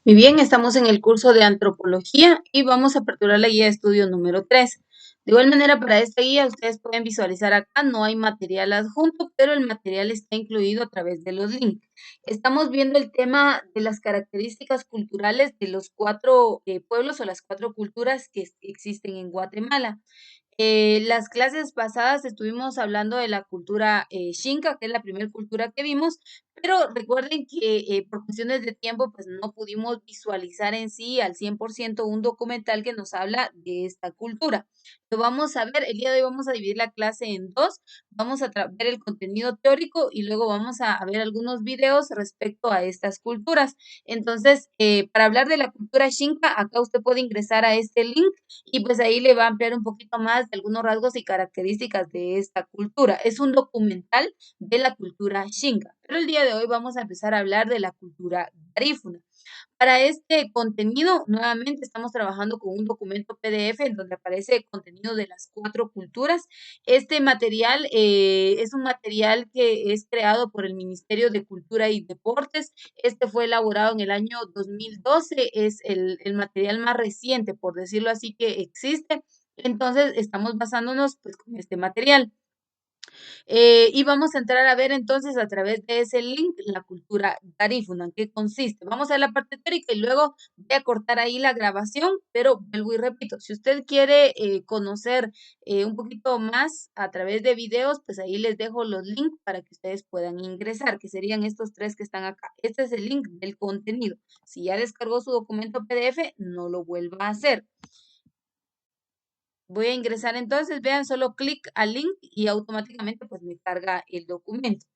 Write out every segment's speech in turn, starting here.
Muy bien, estamos en el curso de antropología y vamos a aperturar la guía de estudio número 3. De igual manera, para esta guía ustedes pueden visualizar acá, no hay material adjunto, pero el material está incluido a través de los links. Estamos viendo el tema de las características culturales de los cuatro pueblos o las cuatro culturas que existen en Guatemala. Las clases pasadas estuvimos hablando de la cultura Xinca, que es la primera cultura que vimos, pero recuerden que por cuestiones de tiempo, pues no pudimos visualizar en sí al 100% un documental que nos habla de esta cultura. Lo vamos a ver, el día de hoy vamos a dividir la clase en dos, vamos a ver el contenido teórico y luego vamos a ver algunos videos respecto a estas culturas. Entonces, para hablar de la cultura Xinca, acá usted puede ingresar a este link y pues ahí le va a ampliar un poquito más de algunos rasgos y características de esta cultura. Es un documental de la cultura Xinca, pero el día de hoy vamos a empezar a hablar de la cultura garífuna. Para este contenido, nuevamente estamos trabajando con un documento PDF en donde aparece el contenido de las cuatro culturas. Este material es un material que es creado por el Ministerio de Cultura y Deportes. Este fue elaborado en el año 2012, es el material más reciente, por decirlo así, que existe. Entonces, estamos basándonos pues con este material. Y vamos a entrar a ver entonces a través de ese link la cultura garífuna, ¿en qué consiste? Vamos a ver la parte teórica y luego voy a cortar ahí la grabación, pero vuelvo y repito, si usted quiere conocer un poquito más a través de videos, pues ahí les dejo los links para que ustedes puedan ingresar, que serían estos tres que están acá. Este es el link del contenido. Si ya descargó su documento PDF, no lo vuelva a hacer. Voy a ingresar entonces, vean, solo clic al link y automáticamente pues me carga el documento.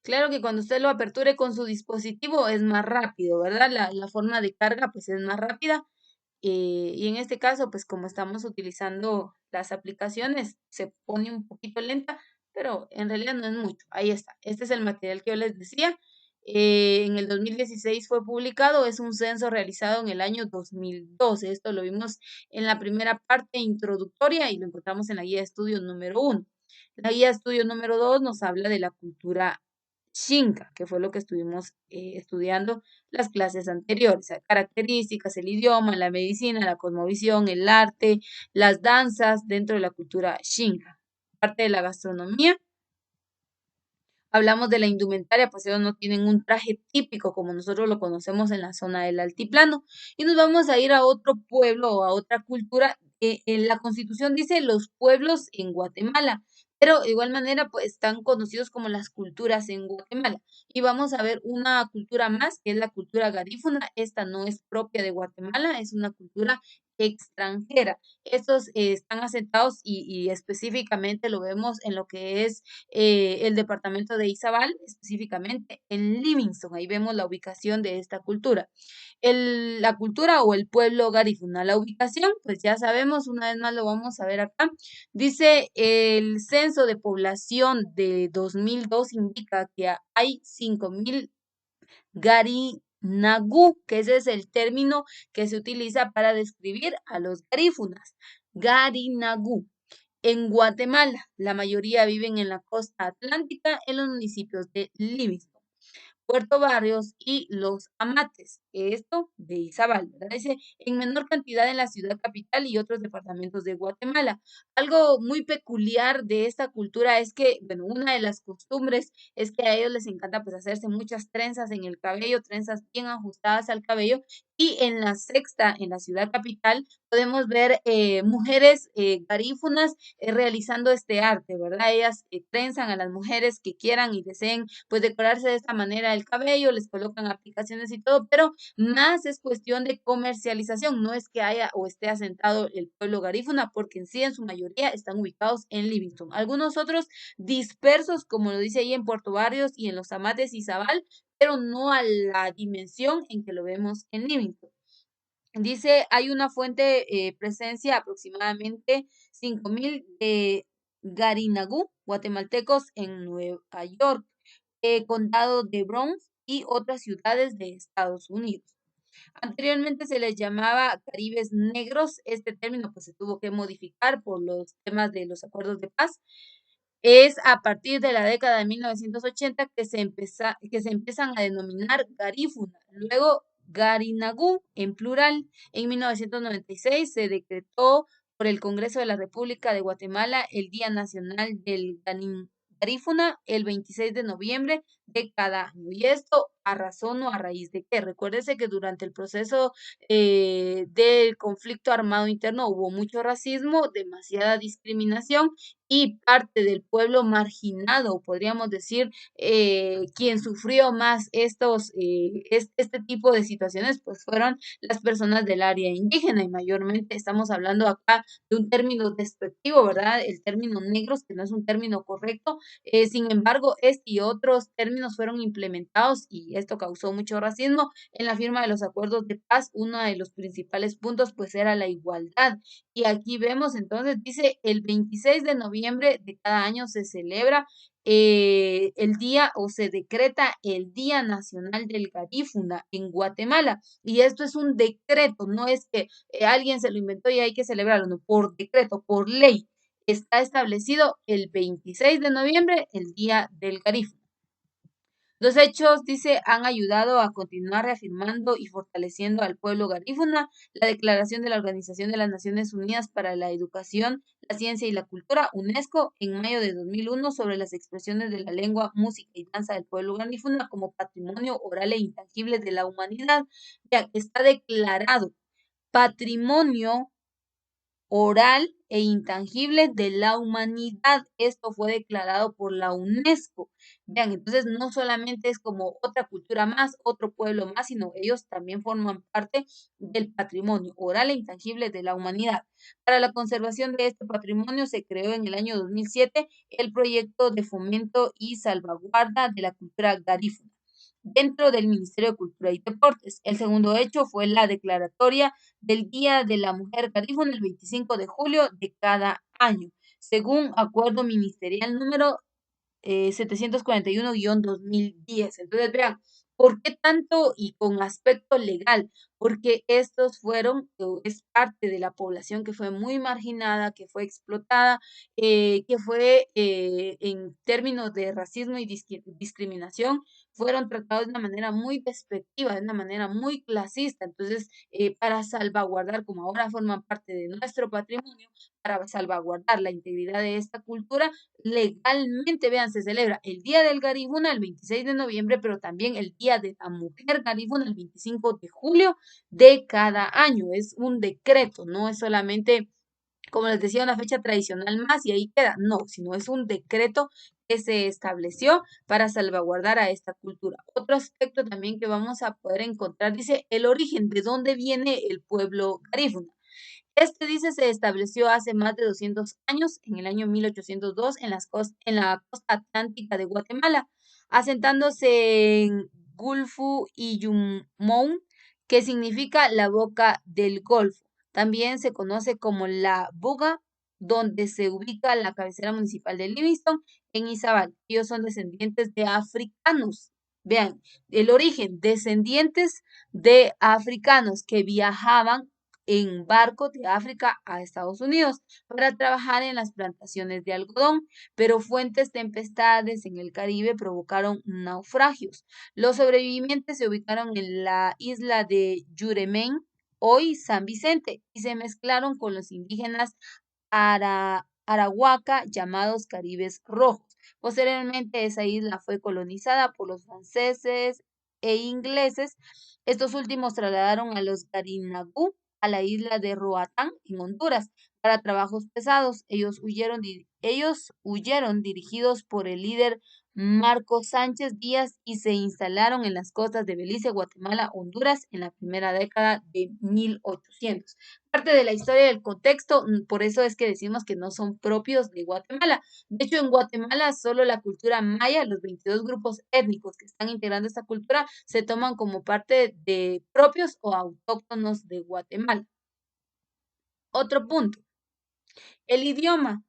Claro que cuando usted lo aperture con su dispositivo es más rápido, ¿verdad? La forma de carga pues es más rápida. Y en este caso, pues como estamos utilizando las aplicaciones, se pone un poquito lenta, pero en realidad no es mucho. Ahí está. Este es el material que yo les decía. En el 2016 fue publicado, es un censo realizado en el año 2012. Esto lo vimos en la primera parte introductoria y lo encontramos en la guía de estudio número 1. La guía de estudio número 2 nos habla de la cultura Xinca, que fue lo que estuvimos estudiando las clases anteriores, características, el idioma, la medicina, la cosmovisión, el arte, las danzas dentro de la cultura Xinca. Parte de la gastronomía, hablamos de la indumentaria, pues ellos no tienen un traje típico como nosotros lo conocemos en la zona del altiplano. Y nos vamos a ir a otro pueblo o a otra cultura. En la Constitución dice los pueblos en Guatemala, pero de igual manera pues están conocidos como las culturas en Guatemala. Y vamos a ver una cultura más, que es la cultura garífuna. Esta no es propia de Guatemala, es una cultura extranjera. Estos están asentados y específicamente lo vemos en lo que es el departamento de Izabal, específicamente en Livingston. Ahí vemos la ubicación de esta cultura. La cultura o el pueblo garífuna. La ubicación, pues ya sabemos, una vez más lo vamos a ver acá. Dice el censo de población de 2002 indica que hay 5,000 garinagú, que ese es el término que se utiliza para describir a los garífunas. Garinagú. En Guatemala, la mayoría viven en la costa atlántica, en los municipios de Livingston, Puerto Barrios y Los Amates. Esto de Izabal, ¿verdad? Dice, en menor cantidad en la ciudad capital y otros departamentos de Guatemala. Algo muy peculiar de esta cultura es que, bueno, una de las costumbres es que a ellos les encanta pues hacerse muchas trenzas en el cabello, trenzas bien ajustadas al cabello. Y en la sexta, en la ciudad capital, podemos ver mujeres garífunas realizando este arte, ¿verdad? Ellas trenzan a las mujeres que quieran y deseen pues decorarse de esta manera el cabello, les colocan aplicaciones y todo, pero más es cuestión de comercialización, no es que haya o esté asentado el pueblo garífuna, porque en sí en su mayoría están ubicados en Livingston. Algunos otros dispersos, como lo dice ahí en Puerto Barrios y en Los Amates y Zabal, pero no a la dimensión en que lo vemos en Livingston. Dice, hay una fuente presencia aproximadamente 5,000 de Garinagú, guatemaltecos en Nueva York, condado de Bronx y otras ciudades de Estados Unidos. Anteriormente se les llamaba Caribes negros. Este término pues se tuvo que modificar por los temas de los acuerdos de paz. Es a partir de la década de 1980 que se empiezan a denominar garífuna, luego garinagú en plural. En 1996 se decretó por el Congreso de la República de Guatemala el Día Nacional del Garífuna el 26 de noviembre de cada año. ¿Y esto a razón o a raíz de qué? Recuérdese que durante el proceso del conflicto armado interno hubo mucho racismo, demasiada discriminación y parte del pueblo marginado, podríamos decir, quien sufrió más este tipo de situaciones, pues fueron las personas del área indígena y mayormente estamos hablando acá de un término despectivo, ¿verdad? El término negros, que no es un término correcto. Sin embargo, este y otros términos fueron implementados y esto causó mucho racismo. En la firma de los acuerdos de paz, uno de los principales puntos pues era la igualdad. Y aquí vemos entonces, dice, el 26 de noviembre de cada año se celebra el día o se decreta el Día Nacional del Garífuna en Guatemala. Y esto es un decreto, no es que alguien se lo inventó y hay que celebrarlo, no, por decreto, por ley. Está establecido el 26 de noviembre, el Día del Garífuna. Los hechos, dice, han ayudado a continuar reafirmando y fortaleciendo al pueblo garífuna. La declaración de la Organización de las Naciones Unidas para la Educación, la Ciencia y la Cultura, UNESCO, en mayo de 2001, sobre las expresiones de la lengua, música y danza del pueblo garífuna como patrimonio oral e intangible de la humanidad. Ya está declarado patrimonio oral e intangible de la humanidad. Esto fue declarado por la UNESCO. Vean, entonces no solamente es como otra cultura más, otro pueblo más, sino ellos también forman parte del patrimonio oral e intangible de la humanidad. Para la conservación de este patrimonio se creó en el año 2007 el proyecto de fomento y salvaguarda de la cultura garífuna dentro del Ministerio de Cultura y Deportes. El segundo hecho fue la declaratoria del Día de la Mujer Garífuna el 25 de julio de cada año, según acuerdo ministerial número 741-2010. Entonces, vean, ¿por qué tanto y con aspecto legal? Porque estos fueron, es parte de la población que fue muy marginada, que fue explotada, que fue en términos de racismo y discriminación, fueron tratados de una manera muy despectiva, de una manera muy clasista. Entonces, para salvaguardar, como ahora forman parte de nuestro patrimonio, para salvaguardar la integridad de esta cultura, legalmente, vean, se celebra el Día del Garífuna el 26 de noviembre, pero también el Día de la Mujer Garífuna el 25 de julio de cada año. Es un decreto, no es solamente, como les decía, una fecha tradicional más y ahí queda. No, sino es un decreto que se estableció para salvaguardar a esta cultura. Otro aspecto también que vamos a poder encontrar, dice, el origen, de dónde viene el pueblo garífuna. Este, dice, se estableció hace más de 200 años, en el año 1802, en la costa atlántica de Guatemala, asentándose en Gulfu y Yumón, que significa la boca del Golfo. También se conoce como la Buga, donde se ubica la cabecera municipal de Livingston, en Izabal. Ellos son descendientes de africanos. Vean, el origen, descendientes de africanos que viajaban en barcos de África a Estados Unidos para trabajar en las plantaciones de algodón, pero fuentes tempestades en el Caribe provocaron naufragios. Los sobrevivientes se ubicaron en la isla de Yuremen, hoy San Vicente, y se mezclaron con los indígenas Arahuaca, llamados Caribes Rojos. Posteriormente, esa isla fue colonizada por los franceses e ingleses. Estos últimos trasladaron a los Garinagú a la isla de Roatán, en Honduras, para trabajos pesados. Ellos huyeron dirigidos por el líder Marco Sánchez Díaz y se instalaron en las costas de Belice, Guatemala, Honduras en la primera década de 1800. Parte de la historia del contexto, por eso es que decimos que no son propios de Guatemala. De hecho, en Guatemala solo la cultura maya, los 22 grupos étnicos que están integrando esta cultura, se toman como parte de propios o autóctonos de Guatemala. Otro punto, el idioma.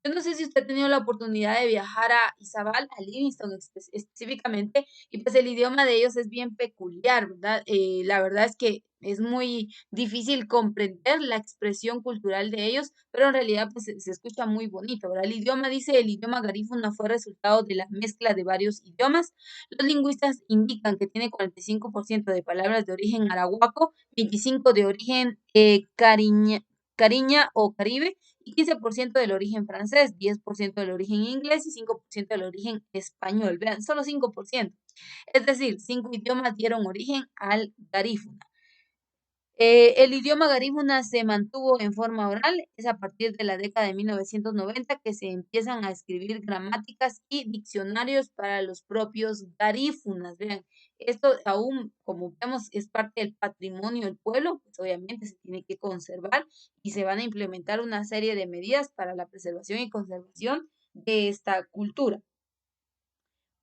Yo no sé si usted ha tenido la oportunidad de viajar a Izabal, a Livingston específicamente, y pues el idioma de ellos es bien peculiar, ¿verdad? La verdad es que es muy difícil comprender la expresión cultural de ellos, pero en realidad pues se escucha muy bonito, ¿verdad? El idioma dice, el idioma garífuna fue resultado de la mezcla de varios idiomas. Los lingüistas indican que tiene 45% de palabras de origen arahuaco, 25 de origen cariña o caribe, y 15% del origen francés, 10% del origen inglés y 5% del origen español. Vean, solo 5%. Es decir, 5 idiomas dieron origen al garífuna. El idioma garífuna se mantuvo en forma oral, es a partir de la década de 1990 que se empiezan a escribir gramáticas y diccionarios para los propios garífunas. Vean, esto aún, como vemos, es parte del patrimonio del pueblo, pues obviamente se tiene que conservar y se van a implementar una serie de medidas para la preservación y conservación de esta cultura.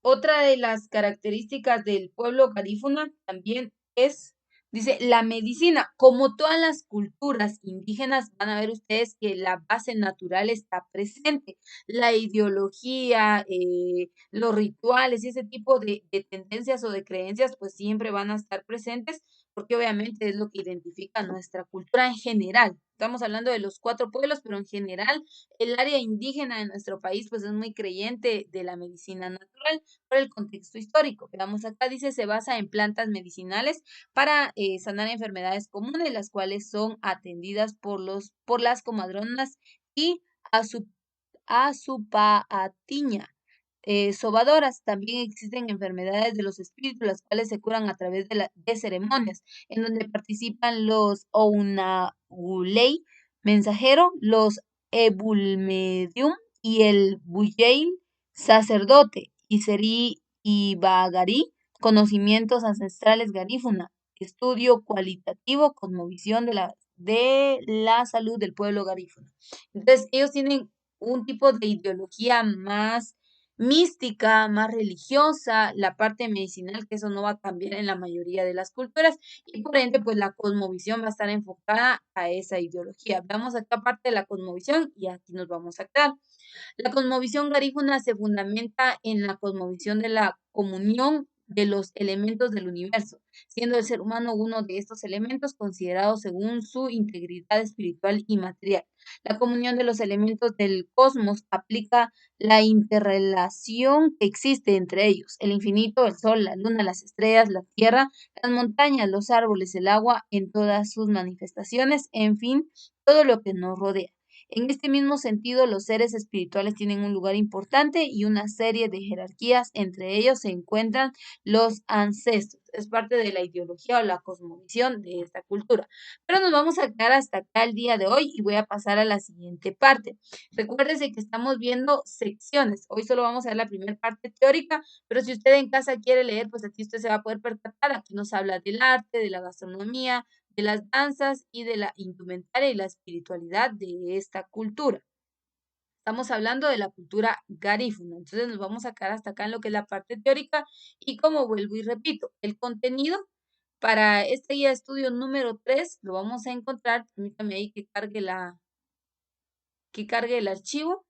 Otra de las características del pueblo garífuna también es, dice, la medicina. Como todas las culturas indígenas, van a ver ustedes que la base natural está presente. La ideología, los rituales y ese tipo de tendencias o de creencias, pues siempre van a estar presentes porque obviamente es lo que identifica nuestra cultura en general. Estamos hablando de los 4 pueblos, pero en general el área indígena de nuestro país pues es muy creyente de la medicina natural por el contexto histórico. Veamos acá, dice, se basa en plantas medicinales para sanar enfermedades comunes, las cuales son atendidas por las comadronas y a su Azupaatiña. Sobadoras. También existen enfermedades de los espíritus, las cuales se curan a través de ceremonias, en donde participan los Ounagulei, mensajero, los Ebulmedium y el Buyeil, sacerdote, y Seri y Bagarí, conocimientos ancestrales garífuna, estudio cualitativo, cosmovisión de la salud del pueblo garífuna. Entonces, ellos tienen un tipo de ideología más mística, más religiosa, la parte medicinal, que eso no va a cambiar en la mayoría de las culturas, y por ende, pues la cosmovisión va a estar enfocada a esa ideología. Veamos acá parte de la cosmovisión y aquí nos vamos a quedar. La cosmovisión garífuna se fundamenta en la cosmovisión de la comunión de los elementos del universo, siendo el ser humano uno de estos elementos considerados según su integridad espiritual y material. La comunión de los elementos del cosmos aplica la interrelación que existe entre ellos, el infinito, el sol, la luna, las estrellas, la tierra, las montañas, los árboles, el agua en todas sus manifestaciones, en fin, todo lo que nos rodea. En este mismo sentido, los seres espirituales tienen un lugar importante y una serie de jerarquías. Entre ellos se encuentran los ancestros. Es parte de la ideología o la cosmovisión de esta cultura. Pero nos vamos a quedar hasta acá el día de hoy y voy a pasar a la siguiente parte. Recuérdese que estamos viendo secciones. Hoy solo vamos a ver la primera parte teórica, pero si usted en casa quiere leer, pues aquí usted se va a poder percatar. Aquí nos habla del arte, de la gastronomía, de las danzas y de la indumentaria y la espiritualidad de esta cultura. Estamos hablando de la cultura garífuna. Entonces nos vamos a quedar hasta acá en lo que es la parte teórica y como vuelvo y repito, el contenido para este guía de estudio número 3 lo vamos a encontrar, permítame ahí que cargue el archivo.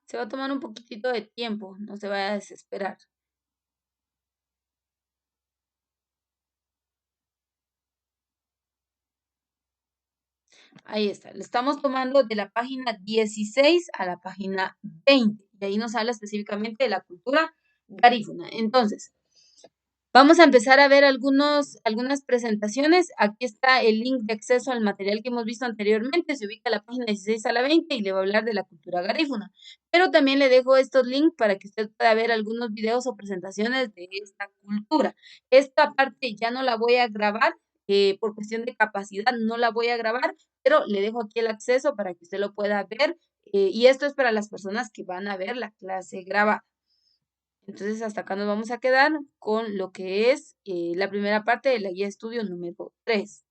Se va a tomar un poquitito de tiempo, no se vaya a desesperar. Ahí está, lo estamos tomando de la página 16 a la página 20. Y ahí nos habla específicamente de la cultura garífuna. Entonces, vamos a empezar a ver algunas presentaciones. Aquí está el link de acceso al material que hemos visto anteriormente. Se ubica la página 16 a la 20 y le va a hablar de la cultura garífuna. Pero también le dejo estos links para que usted pueda ver algunos videos o presentaciones de esta cultura. Esta parte ya no la voy a grabar. Por cuestión de capacidad no la voy a grabar, pero le dejo aquí el acceso para que usted lo pueda ver. Y esto es para las personas que van a ver la clase grabada. Entonces, hasta acá nos vamos a quedar con lo que es la primera parte de la guía de estudio número 3.